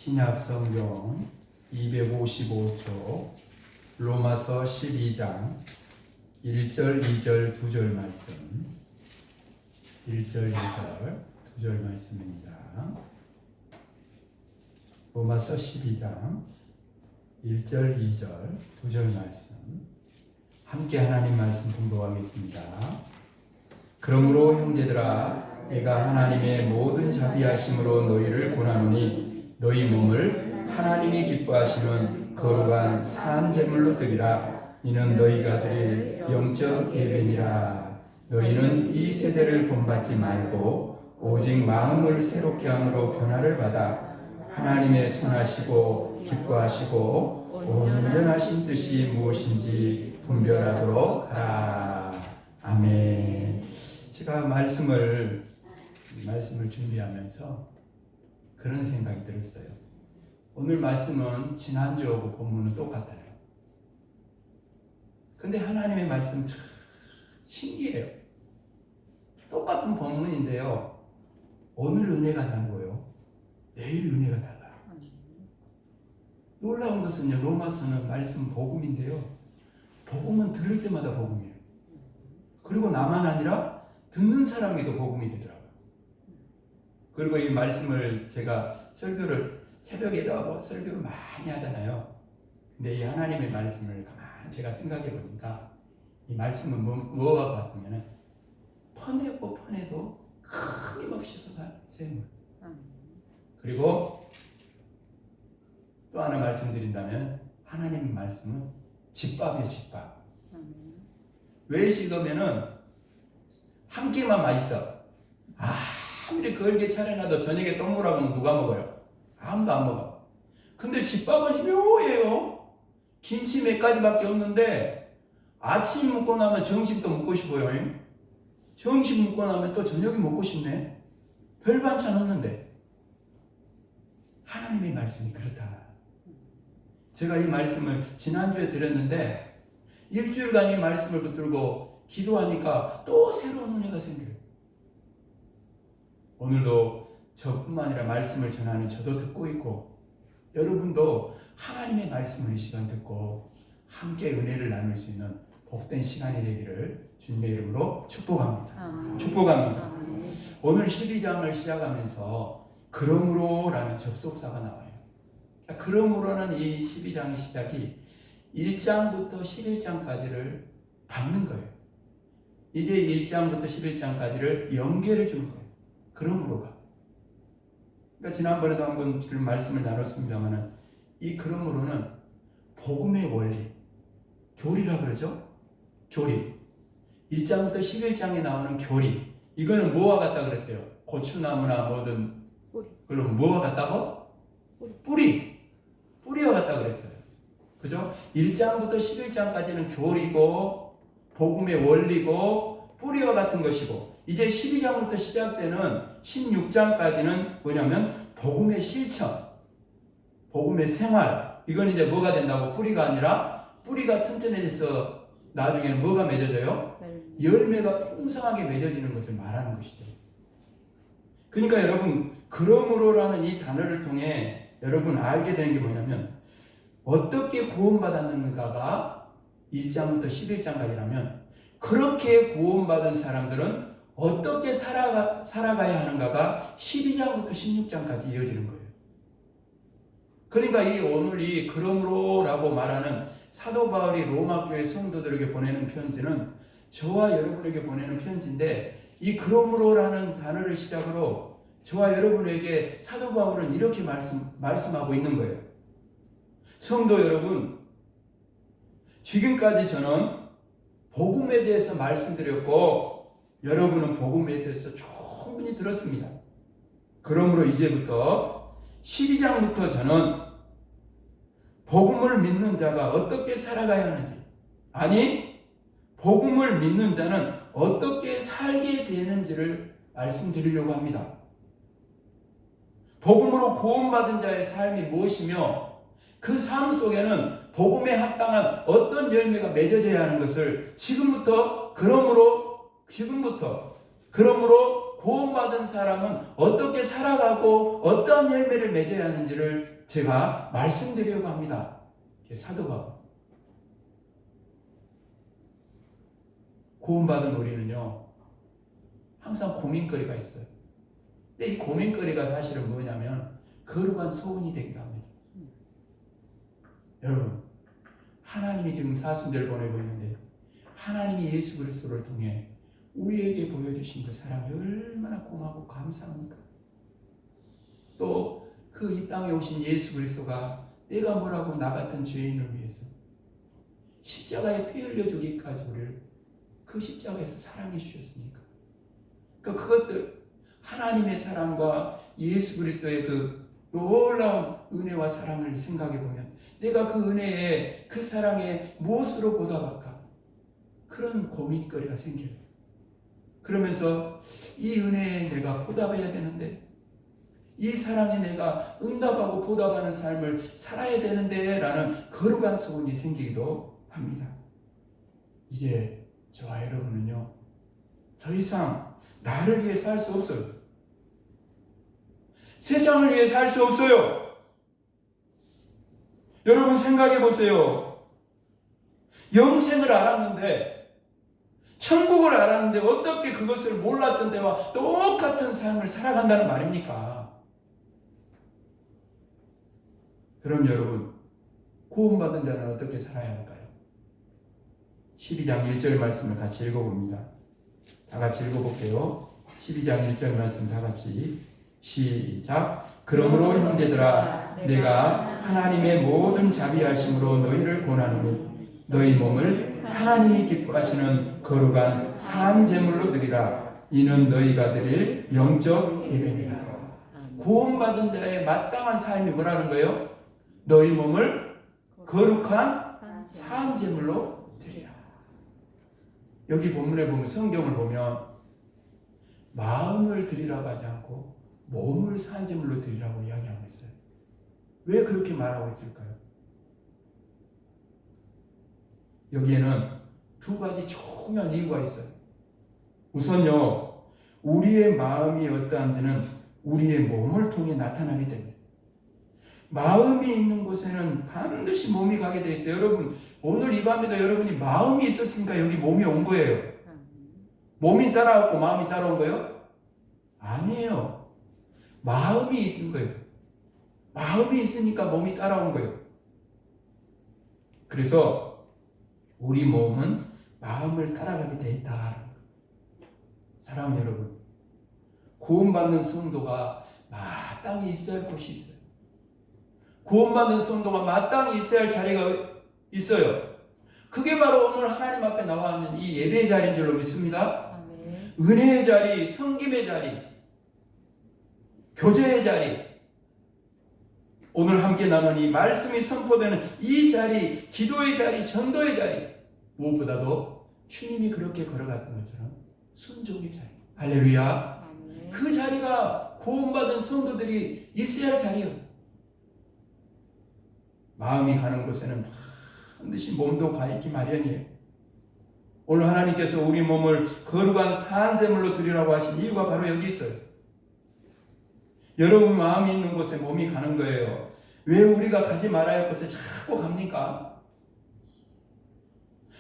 신약성경 255쪽 로마서 12장 1절, 2절, 2절 말씀 1절, 2절, 2절 말씀입니다. 로마서 12장 1절, 2절, 2절 말씀 함께 하나님 말씀 공독하겠습니다. 그러므로 형제들아 내가 하나님의 모든 자비하심으로 너희를 권하노니 너희 몸을 하나님이 기뻐하시는 거룩한 산 제물로 드리라. 이는 너희가 드릴 영적 예배니라. 너희는 이 세대를 본받지 말고 오직 마음을 새롭게 함으로 변화를 받아 하나님의 선하시고 기뻐하시고 온전하신 뜻이 무엇인지 분별하도록 하라. 아멘. 제가 말씀을 준비하면서 그런 생각이 들었어요. 오늘 말씀은 지난주하고 본문은 똑같아요. 근데 하나님의 말씀은 참 신기해요. 똑같은 본문인데요. 오늘 은혜가 다른 거예요. 내일 은혜가 달라요. 놀라운 것은요, 로마서는 말씀 복음인데요. 복음은 들을 때마다 복음이에요. 그리고 나만 아니라 듣는 사람에게도 복음이 되더라고요. 그리고 이 말씀을 제가 설교를 새벽에도 하고 설교를 많이 하잖아요. 근데 이 하나님의 말씀을 가만히 제가 생각해 보니까 이 말씀은 뭐가 같으면 퍼내도 끊임없이 솟아내는 거예요. 그리고 또 하나 말씀드린다면 하나님의 말씀은 집밥이에요. 집밥. 외식하면은 한 끼만 맛있어. 아무리 걸게 차려놔도 저녁에 또 먹으라면 누가 먹어요? 아무도 안 먹어. 근데 집밥은 묘해요. 김치 몇 가지밖에 없는데 아침 먹고 나면 점심도 먹고 싶어요. 점심 먹고 나면 또 저녁에 먹고 싶네. 별 반찬 없는데. 하나님의 말씀이 그렇다. 제가 이 말씀을 지난주에 드렸는데 일주일간 이 말씀을 붙들고 기도하니까 또 새로운 은혜가 생겨요. 오늘도 저뿐만 아니라 말씀을 전하는 저도 듣고 있고 여러분도 하나님의 말씀을 이 시간 듣고 함께 은혜를 나눌 수 있는 복된 시간이 되기를 주님의 이름으로 축복합니다. 축복합니다. 오늘 12장을 시작하면서 그러므로라는 접속사가 나와요. 그러므로는 이 12장의 시작이 1장부터 11장까지를 받는 거예요. 이제 1장부터 11장까지를 연결해 주는 거예요. 그러므로가. 그러니까 지난번에도 한번 그런 말씀을 나눴습니다만 이 그러므로는 복음의 원리, 교리라 그러죠? 교리. 1장부터 11장에 나오는 교리. 이거는 뭐와 같다 그랬어요? 고추나무나 뭐든 그럼 뭐와 같다고? 뿌리. 뿌리와 같다 그랬어요. 그죠? 1장부터 11장까지는 교리고 복음의 원리고 뿌리와 같은 것이고 이제 12장부터 시작되는 16장까지는 뭐냐면 복음의 실천, 복음의 생활. 이건 이제 뭐가 된다고? 뿌리가 아니라 뿌리가 튼튼해져서 나중에는 뭐가 맺어져요? 열매가 풍성하게 맺어지는 것을 말하는 것이죠. 그러니까 여러분 그러므로라는 이 단어를 통해 여러분 알게 되는 게 뭐냐면 어떻게 구원받았는가가 1장부터 11장까지라면 그렇게 구원받은 사람들은 어떻게 살아가야 하는가가 12장부터 16장까지 이어지는 거예요. 그러니까 이 오늘 이 그러므로라고 말하는 사도 바울이 로마 교회 성도들에게 보내는 편지는 저와 여러분에게 보내는 편지인데 이 그러므로라는 단어를 시작으로 저와 여러분에게 사도 바울은 이렇게 말씀하고 있는 거예요. 성도 여러분, 지금까지 저는 복음에 대해서 말씀드렸고 여러분은 복음에 대해서 충분히 들었습니다. 그러므로 이제부터 12장부터 저는 복음을 믿는 자가 어떻게 살아가야 하는지 아니 복음을 믿는 자는 어떻게 살게 되는지를 말씀드리려고 합니다. 복음으로 구원받은 자의 삶이 무엇이며 그 삶 속에는 복음에 합당한 어떤 열매가 맺어져야 하는 것을 지금부터 그러므로 구원받은 사람은 어떻게 살아가고 어떠한 열매를 맺어야 하는지를 제가 말씀드리려고 합니다. 사도 바울. 구원받은 우리는요, 항상 고민거리가 있어요. 근데 이 고민거리가 사실은 뭐냐면 거룩한 소원이 되기도 합니다. 여러분, 하나님이 지금 사순절 보내고 있는데 하나님이 예수 그리스도를 통해 우리에게 보여주신 그 사랑이 얼마나 고마고 감사합니까? 또 그 이 땅에 오신 예수 그리스도가 내가 뭐라고 나 같은 죄인을 위해서 십자가에 피 흘려주기까지 우리를 그 십자가에서 사랑해 주셨으니까. 그것들 하나님의 사랑과 예수 그리스도의 그 놀라운 은혜와 사랑을 생각해 보면 내가 그 은혜에 그 사랑에 무엇으로 보답할까? 그런 고민거리가 생겨요. 그러면서 이 은혜에 내가 보답해야 되는데, 이 사랑에 내가 응답하고 보답하는 삶을 살아야 되는데 라는 거룩한 소원이 생기기도 합니다. 이제 저와 여러분은요, 더 이상 나를 위해 살 수 없어요. 세상을 위해 살 수 없어요. 여러분 생각해 보세요. 영생을 알았는데, 천국을 알았는데 어떻게 그것을 몰랐던 때와 똑같은 삶을 살아간다는 말입니까? 그럼 여러분, 구원받은 자는 어떻게 살아야 할까요? 12장 1절 말씀을 같이 읽어봅니다. 다 같이 읽어볼게요. 12장 1절 말씀 다 같이 시작. 그러므로 형제들아, 내가 하나님의 모든 자비하심으로 너희를 권하노니 너희 몸을 하나님이 기뻐하시는 거룩한 산 제물로 드리라. 이는 너희가 드릴 영적 예배니라. 구원받은 자의 마땅한 삶이 뭐라는 거예요? 너희 몸을 거룩한 산 제물로 드리라. 여기 본문에 보면, 성경을 보면 마음을 드리라고 하지 않고 몸을 산 제물로 드리라고 이야기하고 있어요. 왜 그렇게 말하고 있을까요? 여기에는 두 가지 중요한 이유가 있어요. 우선요, 우리의 마음이 어떠한지는 우리의 몸을 통해 나타나게 됩니다. 마음이 있는 곳에는 반드시 몸이 가게 돼 있어요. 여러분, 오늘 이 밤에도 여러분이 마음이 있었으니까 여기 몸이 온 거예요. 몸이 따라왔고 마음이 따라온 거예요? 아니에요. 마음이 있는 거예요. 마음이 있으니까 몸이 따라온 거예요. 그래서 우리 몸은 마음을 따라가게 돼 있다. 사랑하는 여러분, 구원받는 성도가 마땅히 있어야 할 곳이 있어요. 구원받는 성도가 마땅히 있어야 할 자리가 있어요. 그게 바로 오늘 하나님 앞에 나와 있는 이 예배 자리인 줄로 믿습니다. 아멘. 은혜의 자리, 섬김의 자리, 교제의 자리, 오늘 함께 나눈 이 말씀이 선포되는 이 자리, 기도의 자리, 전도의 자리, 무엇보다도 주님이 그렇게 걸어갔던 것처럼 순종의 자리. 할렐루야. 아멘. 그 자리가 구원받은 성도들이 있어야 할 자리예요. 마음이 가는 곳에는 반드시 몸도 가 있기 마련이에요. 오늘 하나님께서 우리 몸을 거룩한 산 제물로 드리라고 하신 이유가 바로 여기 있어요. 여러분 마음이 있는 곳에 몸이 가는 거예요. 왜 우리가 가지 말아야 할 곳에 자꾸 갑니까?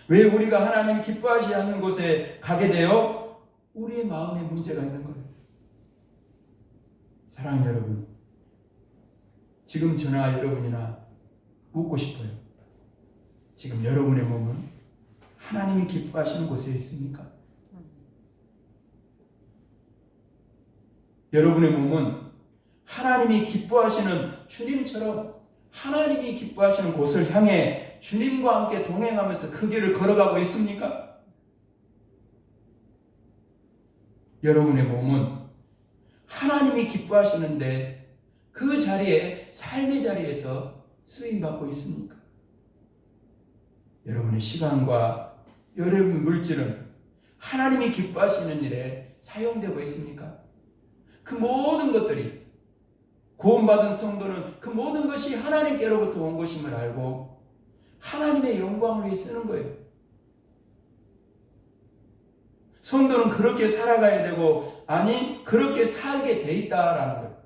왜 우리가 하나님이 기뻐하지 않는 곳에 가게 돼요? 우리의 마음에 문제가 있는 거예요. 사랑하는 여러분, 지금 저나 여러분이나 묻고 싶어요. 지금 여러분의 몸은 하나님이 기뻐하시는 곳에 있습니까? 여러분의 몸은 하나님이 기뻐하시는 주님처럼 하나님이 기뻐하시는 곳을 향해 주님과 함께 동행하면서 그 길을 걸어가고 있습니까? 여러분의 몸은 하나님이 기뻐하시는데 그 자리에, 삶의 자리에서 쓰임받고 있습니까? 여러분의 시간과 여러분의 물질은 하나님이 기뻐하시는 일에 사용되고 있습니까? 그 모든 것들이, 구원받은 성도는 그 모든 것이 하나님께로부터 온 것임을 알고 하나님의 영광을 위해 쓰는 거예요. 성도는 그렇게 살아가야 되고 아니 그렇게 살게 돼 있다라는 거예요.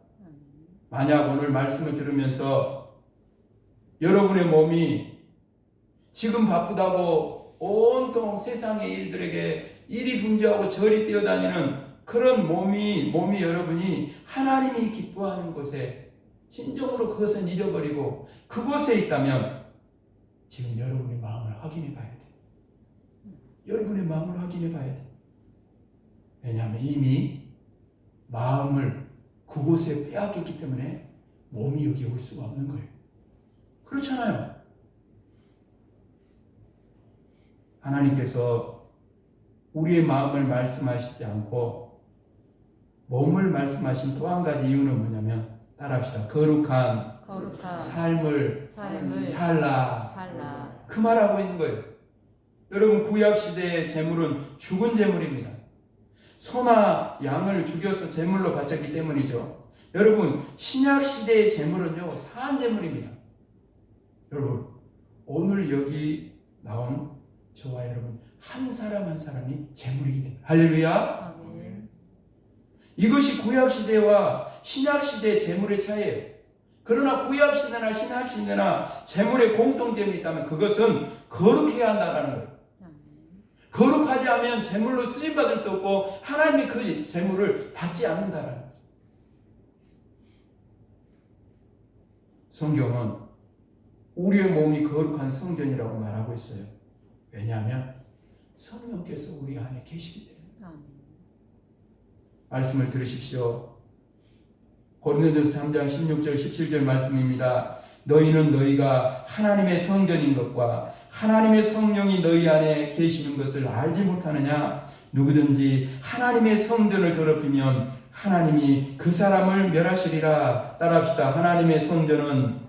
만약 오늘 말씀을 들으면서 여러분의 몸이 지금 바쁘다고 온통 세상의 일들에게 이리 분주하고 저리 뛰어다니는 그런 몸이 여러분이 하나님이 기뻐하는 곳에 진정으로 그것은 잃어버리고 그곳에 있다면 지금 여러분의 마음을 확인해 봐야 돼요. 여러분의 마음을 확인해 봐야 돼요. 왜냐하면 이미 마음을 그곳에 빼앗겼기 때문에 몸이 여기 올 수가 없는 거예요. 그렇잖아요. 하나님께서 우리의 마음을 말씀하시지 않고 몸을 말씀하신 또 한 가지 이유는 뭐냐면 따라합시다. 거룩한 삶을 살라. 그 말하고 있는 거예요. 여러분 구약 시대의 제물은 죽은 제물입니다. 소나 양을 죽여서 제물로 바쳤기 때문이죠. 여러분 신약 시대의 제물은요 산 제물입니다. 여러분 오늘 여기 나온 저와 여러분 한 사람 한 사람이 제물이기 때문에 할렐루야. 아멘. 이것이 구약 시대와 신약 시대의 제물의 차이예요. 그러나 구약 시대나 신약 시대나 제물의 공통점이 있다면 그것은 거룩해야 한다는 거예요. 거룩하지 않으면 제물로 쓰임 받을 수 없고 하나님이 그 제물을 받지 않는다는 거예요. 성경은 우리의 몸이 거룩한 성전이라고 말하고 있어요. 왜냐하면 성령께서 우리 안에 계시기 때문에. 말씀을 들으십시오. 고린도전서 3장 16절 17절 말씀입니다. 너희는 너희가 하나님의 성전인 것과 하나님의 성령이 너희 안에 계시는 것을 알지 못하느냐? 누구든지 하나님의 성전을 더럽히면 하나님이 그 사람을 멸하시리라. 따라합시다. 하나님의 성전은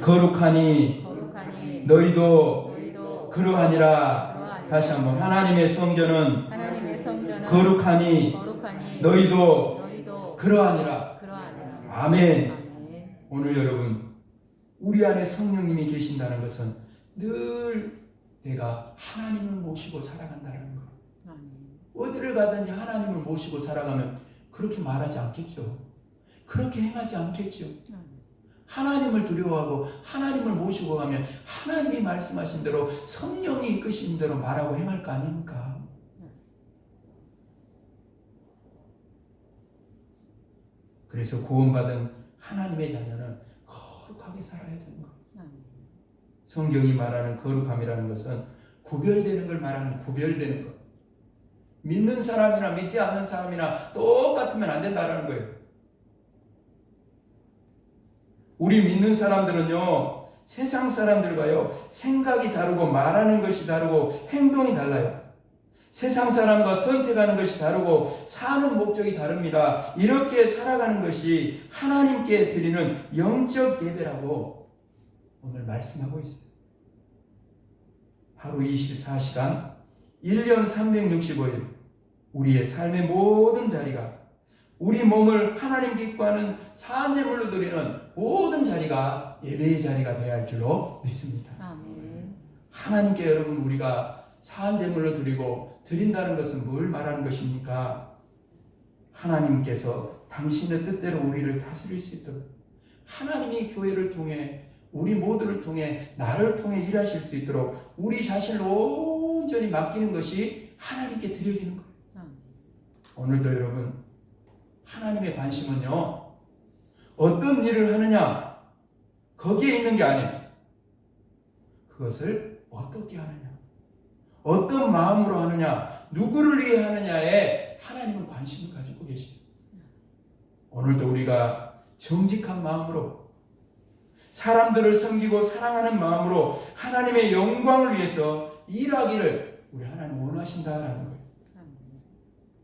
거룩하니 너희도 그러하니라. 다시 한번 하나님의 성전은 거룩하니 너희도 그러하니라. 아멘. 오늘 여러분 우리 안에 성령님이 계신다는 것은 늘 내가 하나님을 모시고 살아간다는 거예요. 어디를 가든지 하나님을 모시고 살아가면 그렇게 말하지 않겠죠. 그렇게 행하지 않겠죠. 하나님을 두려워하고 하나님을 모시고 가면 하나님이 말씀하신 대로 성령이 이끄신 대로 말하고 행할 거 아닙니까? 그래서 구원받은 하나님의 자녀는 거룩하게 살아야 되는 거예요. 성경이 말하는 거룩함이라는 것은 구별되는 걸 말하는 구별되는 것. 믿는 사람이나 믿지 않는 사람이나 똑같으면 안 된다는 거예요. 우리 믿는 사람들은요, 세상 사람들과요, 생각이 다르고 말하는 것이 다르고 행동이 달라요. 세상 사람과 선택하는 것이 다르고 사는 목적이 다릅니다. 이렇게 살아가는 것이 하나님께 드리는 영적 예배라고 오늘 말씀하고 있어요. 하루 24시간, 1년 365일 우리의 삶의 모든 자리가 우리 몸을 하나님 기뻐하는 산제물로 드리는 모든 자리가 예배의 자리가 되어야 할 줄로 믿습니다. 아멘. 하나님께 여러분 우리가 산제물로 드린다는 것은 뭘 말하는 것입니까? 하나님께서 당신의 뜻대로 우리를 다스릴 수 있도록 하나님이 교회를 통해 우리 모두를 통해 나를 통해 일하실 수 있도록 우리 자신을 온전히 맡기는 것이 하나님께 드려지는 거예요. 오늘도 여러분 하나님의 관심은요 어떤 일을 하느냐 거기에 있는 게 아니에요. 그것을 어떻게 하느냐 어떤 마음으로 하느냐 누구를 위해 하느냐에 하나님은 관심을 가지고 계십니다. 오늘도 우리가 정직한 마음으로 사람들을 섬기고 사랑하는 마음으로 하나님의 영광을 위해서 일하기를 우리 하나님 원하신다라는 거예요.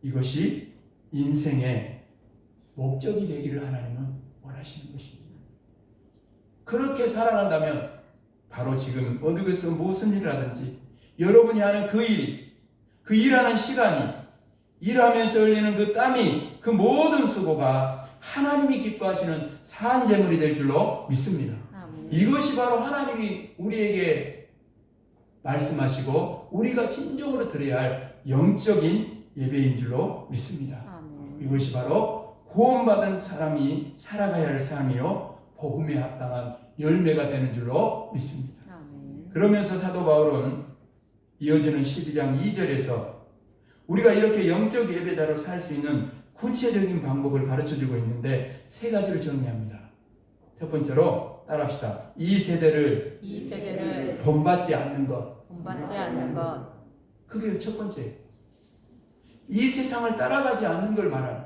이것이 인생의 목적이 되기를 하나님은 원하시는 것입니다. 그렇게 살아간다면 바로 지금 어느 곳에서 무슨 일을 하든지 여러분이 하는 그 일이 그 일하는 시간이 일하면서 흘리는 그 땀이 그 모든 수고가 하나님이 기뻐하시는 산제물이 될 줄로 믿습니다. 이것이 바로 하나님이 우리에게 말씀하시고 우리가 진정으로 드려야 할 영적인 예배인 줄로 믿습니다. 아멘. 이것이 바로 구원받은 사람이 살아가야 할 삶이요 복음에 합당한 열매가 되는 줄로 믿습니다. 아멘. 그러면서 사도 바울은 이어지는 12장 2절에서 우리가 이렇게 영적 예배자로 살 수 있는 구체적인 방법을 가르쳐주고 있는데 세 가지를 정리합니다. 첫 번째로 따라합시다. 이 세대를 본받지 않는 것. 본받지 않는 것. 그게 첫 번째. 이 세상을 따라가지 않는 걸 말하는.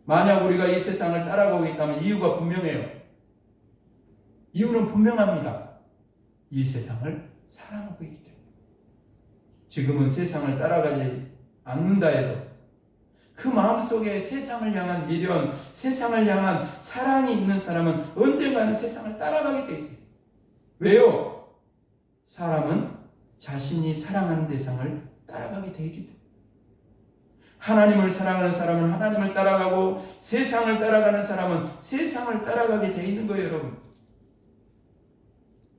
만약 우리가 이 세상을 따라가고 있다면 이유가 분명해요. 이유는 분명합니다. 이 세상을 사랑하고 있기 때문에. 지금은 세상을 따라가지 않는다 해도 그 마음속에 세상을 향한 미련, 세상을 향한 사랑이 있는 사람은 언젠가는 세상을 따라가게 돼 있어요. 왜요? 사람은 자신이 사랑하는 대상을 따라가게 돼 있기 때문에. 하나님을 사랑하는 사람은 하나님을 따라가고 세상을 따라가는 사람은 세상을 따라가게 돼 있는 거예요, 여러분.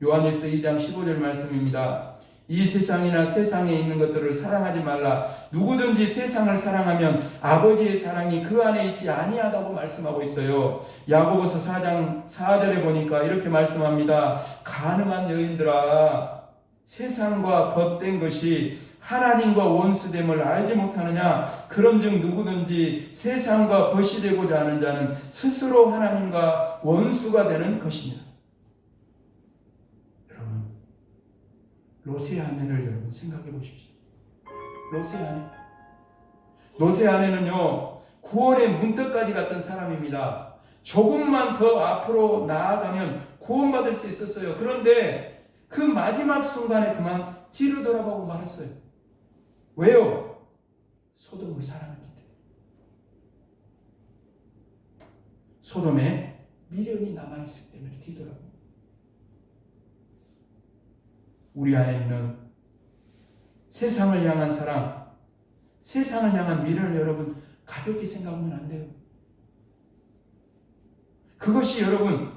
요한일서 2장 15절 말씀입니다. 이 세상이나 세상에 있는 것들을 사랑하지 말라. 누구든지 세상을 사랑하면 아버지의 사랑이 그 안에 있지 아니하다고 말씀하고 있어요. 야고보서 4장 4절에 보니까 이렇게 말씀합니다. 가늠한 여인들아, 세상과 벗된 것이 하나님과 원수됨을 알지 못하느냐? 그런즉 누구든지 세상과 벗이 되고자 하는 자는 스스로 하나님과 원수가 되는 것입니다. 롯의 아내를 여러분 생각해 보십시오. 롯의 아내. 롯의 아내는요, 구원의 문턱까지 갔던 사람입니다. 조금만 더 앞으로 나아가면 구원받을 수 있었어요. 그런데 그 마지막 순간에 그만 뒤로 돌아보고 말았어요. 왜요? 소돔을 사랑했기 때문에. 소돔에 미련이 남아있기 때문에 뒤돌아보고. 우리 안에 있는 세상을 향한 사랑, 세상을 향한 미련을 여러분 가볍게 생각하면 안 돼요. 그것이 여러분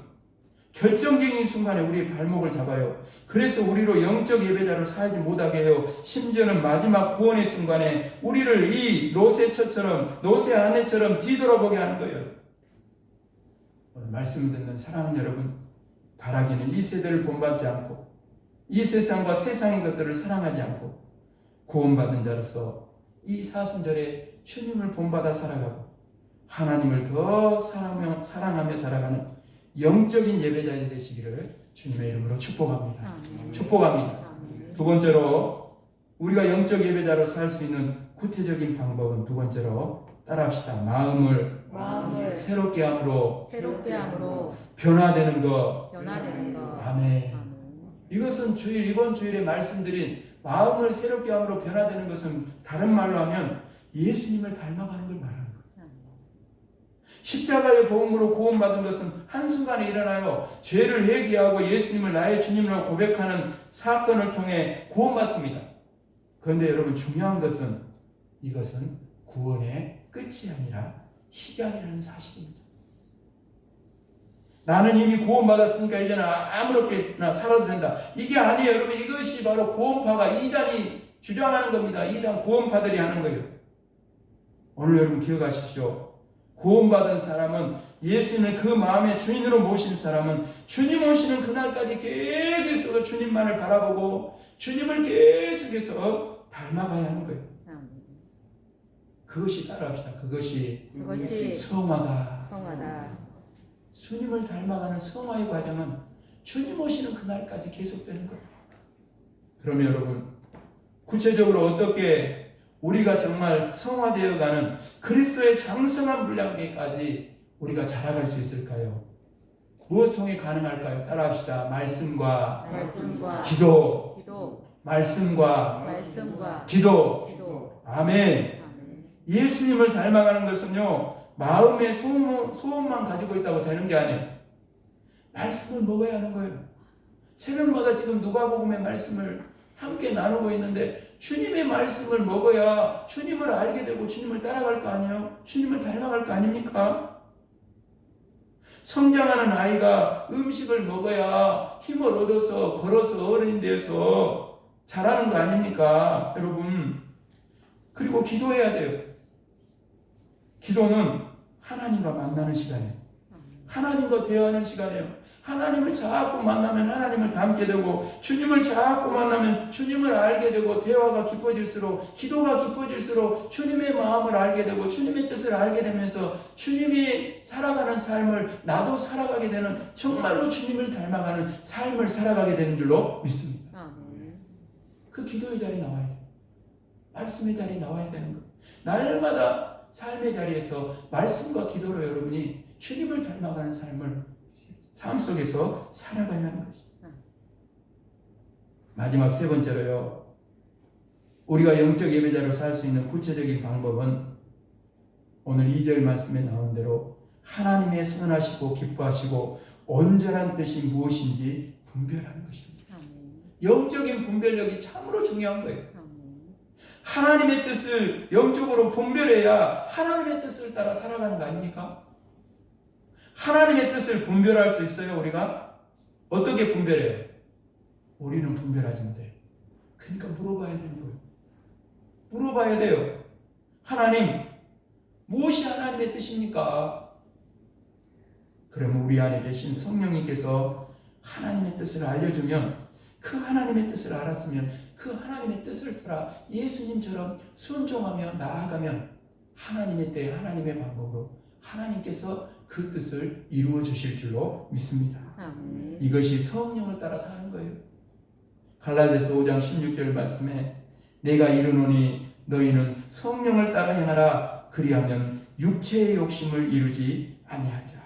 결정적인 순간에 우리의 발목을 잡아요. 그래서 우리로 영적 예배자로 살지 못하게 해요. 심지어는 마지막 구원의 순간에 우리를 이 롯의 처처럼, 롯의 아내처럼 뒤돌아보게 하는 거예요. 오늘 말씀 듣는 사랑하는 여러분, 바라기는 이 세대를 본받지 않고 이 세상과 세상의 것들을 사랑하지 않고 구원받은 자로서 이 사순절에 주님을 본받아 살아가고 하나님을 더 사랑하며 살아가는 영적인 예배자이 되시기를 주님의 이름으로 축복합니다. 아멘. 축복합니다. 아멘. 두 번째로 우리가 영적 예배자로 살 수 있는 구체적인 방법은 두 번째로 따라합시다. 마음을 새롭게 함으로 변화되는 것. 아멘. 이것은 이번 주일에 말씀드린 마음을 새롭게 함으로 변화되는 것은 다른 말로 하면 예수님을 닮아가는 걸 말하는 거예요. 십자가의 복음으로 구원받은 것은 한순간에 일어나요. 죄를 회개하고 예수님을 나의 주님으로 고백하는 사건을 통해 구원받습니다. 그런데 여러분 중요한 것은 이것은 구원의 끝이 아니라 시작이라는 사실입니다. 나는 이미 구원받았으니까 이제는 아무렇게나 살아도 된다. 이게 아니에요. 여러분 이것이 바로 구원파가 이단이 주장하는 겁니다. 이단 구원파들이 하는 거예요. 오늘 여러분 기억하십시오. 구원받은 사람은 예수님을 그 마음의 주인으로 모신 사람은 주님 오시는 그날까지 계속해서 주님만을 바라보고 주님을 계속해서 닮아가야 하는 거예요. 그것이 따라합시다. 그것이 성화다. 주님을 닮아가는 성화의 과정은 주님 오시는 그날까지 계속되는 거예요. 그러면 여러분 구체적으로 어떻게 우리가 정말 성화되어가는 그리스도의 장성한 분량에까지 우리가 자라갈 수 있을까요? 무엇을 통해 가능할까요? 따라합시다. 말씀과 기도. 말씀과 기도. 아멘. 예수님을 닮아가는 것은요 마음의 소원만 가지고 있다고 되는 게 아니에요. 말씀을 먹어야 하는 거예요. 새벽마다 지금 누가복음의 말씀을 함께 나누고 있는데 주님의 말씀을 먹어야 주님을 알게 되고 주님을 따라갈 거 아니에요? 주님을 닮아갈 거 아닙니까? 성장하는 아이가 음식을 먹어야 힘을 얻어서 걸어서 어른이 돼서 자라는 거 아닙니까? 여러분 그리고 기도해야 돼요. 기도는 하나님과 만나는 시간이에요. 하나님과 대화하는 시간이에요. 하나님을 자꾸 만나면 하나님을 닮게 되고, 주님을 자꾸 만나면 주님을 알게 되고, 대화가 깊어질수록, 기도가 깊어질수록 주님의 마음을 알게 되고, 주님의 뜻을 알게 되면서 주님이 살아가는 삶을 나도 살아가게 되는, 정말로 주님을 닮아가는 삶을 살아가게 되는 줄로 믿습니다. 그 기도의 자리 나와야 돼요. 말씀의 자리 나와야 되는 거예요. 날마다 삶의 자리에서 말씀과 기도로 여러분이 주님을 닮아가는 삶 속에서 살아가야 하는 것입니다. 마지막 세 번째로요, 우리가 영적 예배자로 살 수 있는 구체적인 방법은 오늘 2절 말씀에 나온 대로 하나님의 선하시고 기뻐하시고 온전한 뜻이 무엇인지 분별하는 것입니다. 영적인 분별력이 참으로 중요한 거예요. 하나님의 뜻을 영적으로 분별해야 하나님의 뜻을 따라 살아가는 거 아닙니까? 하나님의 뜻을 분별할 수 있어요, 우리가? 어떻게 분별해요? 우리는 분별하지 못해요. 그러니까 물어봐야 되는 거예요. 물어봐야 돼요. 하나님, 무엇이 하나님의 뜻입니까? 그러면 우리 안에 계신 성령님께서 하나님의 뜻을 알려주면, 그 하나님의 뜻을 알았으면 그 하나님의 뜻을 따라 예수님처럼 순종하며 나아가면 하나님의 때 하나님의 방법으로 하나님께서 그 뜻을 이루어 주실 줄로 믿습니다. 이것이 성령을 따라 사는 거예요. 갈라디아서 5장 16절 말씀에 내가 이르노니 너희는 성령을 따라 행하라 그리하면 육체의 욕심을 이루지 아니하리라.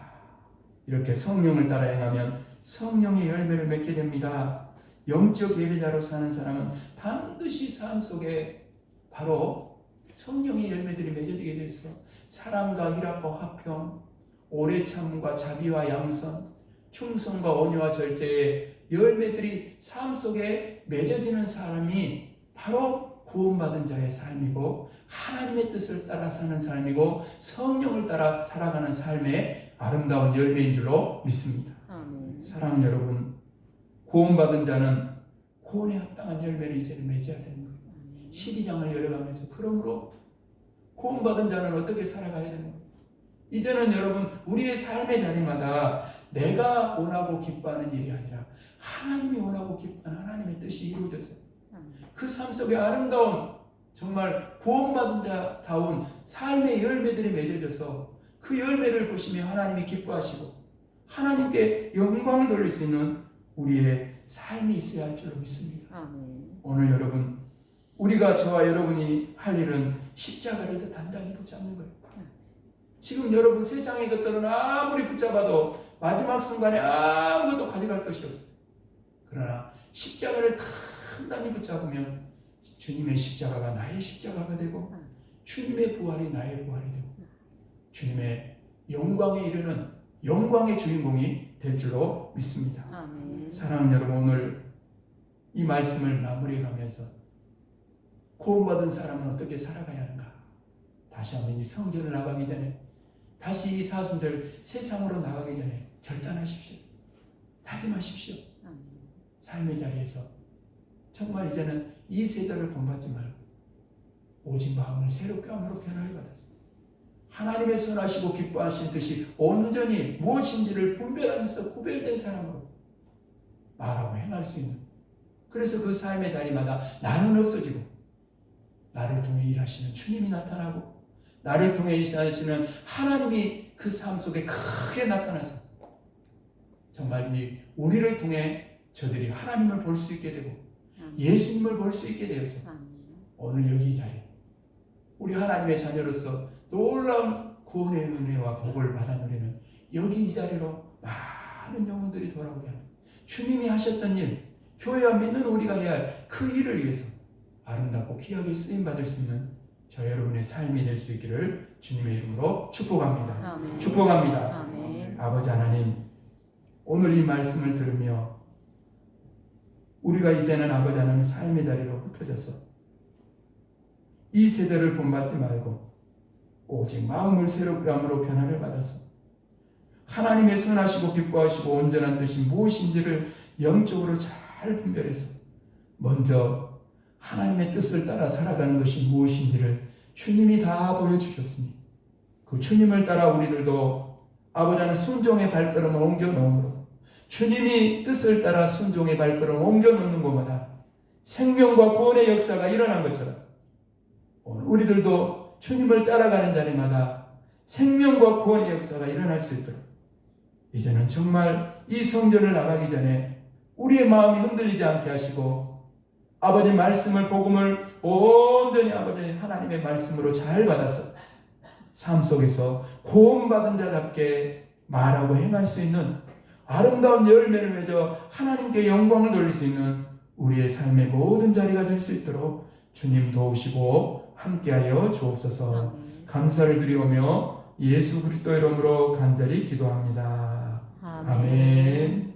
이렇게 성령을 따라 행하면 성령의 열매를 맺게 됩니다. 영적 예배자로 사는 사람은 반드시 삶 속에 바로 성령의 열매들이 맺어지게 되어 있어. 사랑과 희락과 화평, 오래 참음과 자비와 양선, 충성과 온유와 절제의 열매들이 삶 속에 맺어지는 사람이 바로 구원받은 자의 삶이고 하나님의 뜻을 따라 사는 삶이고 성령을 따라 살아가는 삶의 아름다운 열매인 줄로 믿습니다. 사랑하는 여러분, 구원받은 자는 구원에 합당한 열매를 이제는 맺어야 되는 거예요. 12장을 열어가면서 그러므로 구원받은 자는 어떻게 살아가야 되는 거예요? 이제는 여러분 우리의 삶의 자리마다 내가 원하고 기뻐하는 일이 아니라 하나님이 원하고 기뻐하는 하나님의 뜻이 이루어졌어요. 그 삶 속에 아름다운 정말 구원받은 자다운 삶의 열매들이 맺어져서 그 열매를 보시며 하나님이 기뻐하시고 하나님께 영광을 돌릴 수 있는 우리의 삶이 있어야 할 줄로 믿습니다. 오늘 여러분, 우리가 저와 여러분이 할 일은 십자가를 더 단단히 붙잡는 거예요. 지금 여러분 세상의 것들은 아무리 붙잡아도 마지막 순간에 아무것도 가져갈 것이 없어요. 그러나 십자가를 단단히 붙잡으면 주님의 십자가가 나의 십자가가 되고 주님의 부활이 나의 부활이 되고 주님의 영광에 이르는 영광의 주인공이 될 줄로 믿습니다. 사랑하는 여러분, 오늘 이 말씀을 마무리해가면서 구원받은 사람은 어떻게 살아가야 하는가? 다시 한번 이 성전을 나가기 전에, 다시 이 사순절 세상으로 나가기 전에 결단하십시오. 다짐하십시오. 삶의 자리에서 정말 이제는 이 세대를 본받지 말고 오직 마음을 새롭게 함으로 변화를 받았습니다. 하나님의 선하시고 기뻐하신 뜻이 온전히 무엇인지를 분별하면서 구별된 사람으로 말하고 행할 수 있는, 그래서 그 삶의 자리마다 나는 없어지고 나를 통해 일하시는 주님이 나타나고 나를 통해 일하시는 하나님이 그 삶 속에 크게 나타나서 정말 이 우리를 통해 저들이 하나님을 볼 수 있게 되고 예수님을 볼 수 있게 되어서 오늘 여기 이 자리 우리 하나님의 자녀로서 놀라운 구원의 은혜와 복을 받아 누리는 여기 이 자리로 많은 영혼들이 돌아오게 합니다. 주님이 하셨던 일, 교회와 믿는 우리가 해야 할 그 일을 위해서 아름답고 귀하게 쓰임받을 수 있는 저 여러분의 삶이 될 수 있기를 주님의 이름으로 축복합니다. 아멘. 축복합니다. 아멘. 아버지 하나님, 오늘 이 말씀을 들으며 우리가 이제는 아버지 하나님 삶의 자리로 흩어져서 이 세대를 본받지 말고 오직 마음을 새롭게 함으로 변화를 받아서 하나님의 선하시고 기뻐하시고 온전한 뜻이 무엇인지를 영적으로 잘 분별해서 먼저 하나님의 뜻을 따라 살아가는 것이 무엇인지를 주님이 다 보여주셨으니 그 주님을 따라 우리들도 아버지 하나님 순종의 발걸음을 옮겨 놓음으로 주님이 뜻을 따라 순종의 발걸음을 옮겨 놓는 곳마다 생명과 구원의 역사가 일어난 것처럼 오늘 우리들도 주님을 따라가는 자리마다 생명과 구원의 역사가 일어날 수 있도록 이제는 정말 이 성전을 나가기 전에 우리의 마음이 흔들리지 않게 하시고 아버지 말씀을 복음을 온전히 아버지 하나님의 말씀으로 잘 받아서 삶 속에서 구원받은 자답게 말하고 행할 수 있는 아름다운 열매를 맺어 하나님께 영광을 돌릴 수 있는 우리의 삶의 모든 자리가 될 수 있도록 주님 도우시고 함께하여 주옵소서. 감사를 드리오며 예수 그리스도 이름으로 간절히 기도합니다. 아멘.